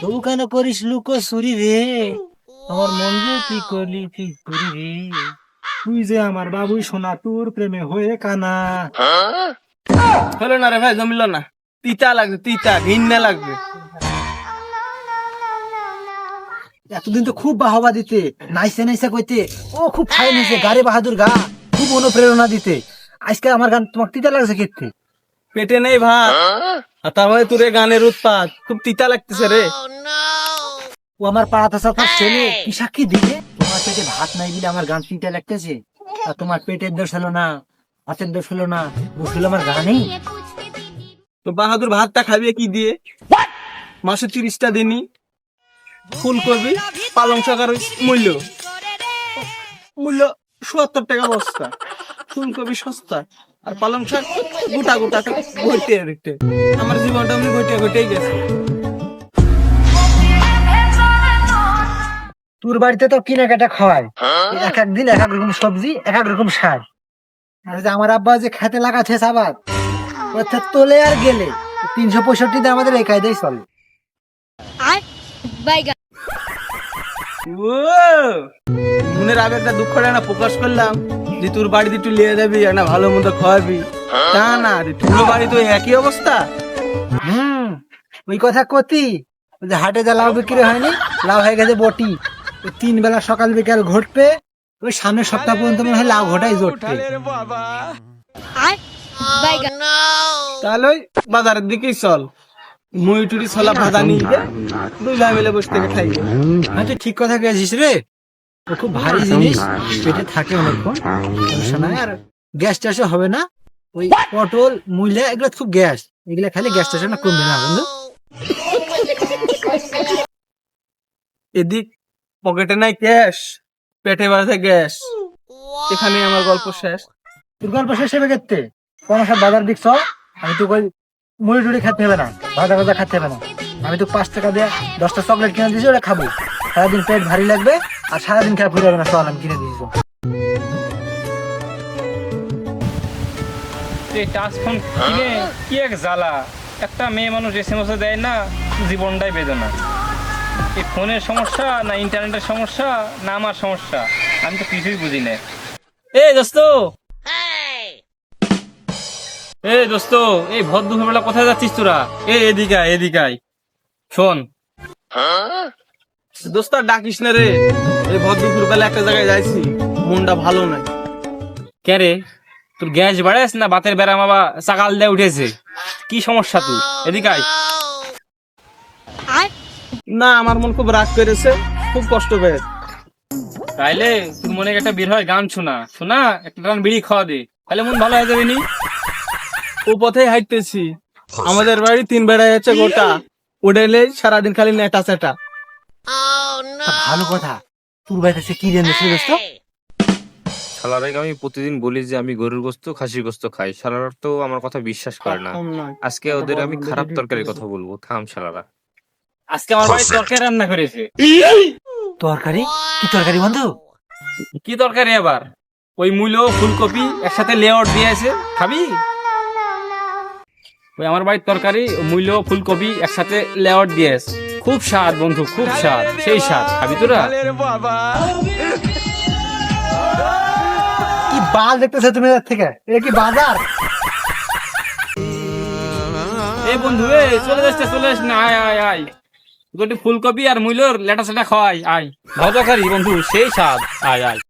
তবু কেন করিস লুকো চুরি রে? আমার মন যে তুই করলি তুই চুরি রে। তুই যে আমার বাবুই সোনা, তোর প্রেমে হয়ে কানা। হলো না রে ভাই, জমিল না। তিতা লাগবে, তিতা ঘিন্না লাগবে। এতদিন তো খুব বাহবা দিতে, নাইসে নাইসে কইতে ও খুব ফাইন হয়েছে, গারে বাহাদুর গা, খুব অনুপ্রেরণা দিতে। আজকে আমার গান তোমার তিতা লাগছে কেতে? পেটে নেই ভাত, আর তারপরে তোর এই গানের উৎপাত, খুব তিতা লাগতেছে রে। ও আমার পাড়াতে সাথে ছেলে কি সাক্ষী দিবে? তোমার পেটে ভাত নাই বলে আমার গান তিতা লাগতেছে, আর তোমার পেটের দোষ হলো না, হাতের দোষ হলো না, দোষ হলো আমার গানেই। তো বাহাদুর ভাতটা খাবি কি দিয়ে? মাসে 30টা দিনই ফুলকপি পালং শাকের মূল্য মূল্য 70 টাকা বস্তা। ফুলকপি সস্তা আর পালং শাক গোটা গোটা ঘটে রেটে। আমার জীবনটা এমনি ঘটে ঘটেই গেছে। তোর বাড়িতে তো কেনাকাটা খাওয়ায়, এক এক দিন এক এক রকম সবজি, এক এক রকম শাক। আর যে আমার আব্বা যে খেতে লাগাচ্ছে আবার অর্থাৎ তোলে আর গেলে 365 আমাদের এই কায়দাই চলে। ও মনের আবেগটা দুঃখটা না প্রকাশ করলাম যে তোর বাড়িতে একটু নিয়ে যাবি, একটা ভালো মন্দ খাওয়াবি, তা না রে, তোর বাড়ি তো একই অবস্থা। ওই কথা কতি, ওই যে হাটে যা লাউ বিক্রি হয়নি, লাউ হয়ে গেছে বটি। ওই 3 বেলা সকাল বিকাল ঘটবে, ওই সামনের সপ্তাহ পর্যন্ত মনে হয় লাউ ঘটাই জটবে। তাহলে ওই বাজারের দিকেই চল, মুই টুরি ছলা ভাজা নিয়ে গিয়ে দুই ভাই মিলে বসে থেকে খাই। হ্যাঁ তুই ঠিক কথা গেছিস রে, ও খুব ভারী জিনিস, পেটে থাকে অনেকক্ষণ, সমস্যা নাই। আর গ্যাস ট্যাসও হবে না, ওই পটল মূলা এগুলো খুব গ্যাস, এগুলা খাইলে গ্যাস ট্যাস না কমবে না বন্ধু। এদিক পকেটে নাই ক্যাশ, পেটে বাজে গ্যাস, এখানে আমার গল্প শেষ। তোর গল্প শেষ হবে কেতে? কোনো সব বাজার দিক চল, আমি তো ওই মুড়ি টুড়ি খেতে হবে না, ভাজা ভাজা খেতে হবে না। আমি তো 5 টাকা দিয়ে 10টা চকলেট কিনে দিয়েছি, ওটা খাবো। সারাদিন পেট ভারী লাগবে আর সারাদিন খেয়ে ঘুরে যাবে না, চল আমি কিনে দিয়েছি। টাচ ফোন কিনে কি এক জ্বালা, একটা মেয়ে মানুষ এসএমএস দেয় না, জীবনটাই বেদনা। এই ফোনের সমস্যা না ইন্টারনেটের সমস্যা না আমার সমস্যা, আমি তো কিছুই বুঝি না। দোস্ত এই ভর দুপুরবেলা কোথায় যাচ্ছিস তোরা? এদিকে আয়, এদিকে আয়। শোন দোস্ত আর ডাকিস না রে, এই ভর দুপুর বেলা একটা জায়গায় যাইছি, মনটা ভালো নাই। কে রে, তোর গ্যাস বাড়াস না বাতের বেড়া বাবা সকাল দিয়ে উঠেছে? কি সমস্যা তুই? এদিকে আয়। না, আমার মন খুব রাগ করেছে, খুব কষ্ট পেয়ে। তাইলে তোর মনে একটা বের হয় গান শোনা শোনা, একটা গান বিড়ি খাওয়া দে, তাহলে মন ভালো হয়ে যাবে নি। ও পথেই হাঁটতেছি, আমাদের বাড়ি 3 বেড়া যাচ্ছে গোটা, উঠেলে সারাদিন খালি নেটা সেটা। ভালো কথা, তোর বাড়িতে কি জেনেছিস দোস্ত? শালারাকে আমি প্রতিদিন বলি যে আমি গরুর গোস্ত খাসির গোস্ত খাই, শালারা তো আমার কথা বিশ্বাস করে না। আজকে ওদের আমি খারাপ তরকারির কথা বলবো, থাম শালারা। আজকে আমার বাড়ি তরকারি রান্না করেছে। তরকারি? কি তরকারি বন্ধু? কি তরকারি আবার? ওই মূলো ফুলকপি একসাথে লেয়ার দিয়েছে, খাবি? ওই আমার বাড়ির তরকারি, মূলো ফুলকপি একসাথে লেয়ার দিয়েছে, খুব স্বাদ বন্ধু, খুব স্বাদ, সেই স্বাদ, খাবি তোরা? কি বাল দেখতেছো তুমি এর থেকে? এটা কি বাজার? এই বন্ধু চলে যাচ্ছে, চলে যাস না, আয় আয় আয়, ফুলকপি আর মূলোর লেটা সেটা খাওয়াই, আয় ভাজা খারি বন্ধু, সেই স্বাদ, আয় আয়।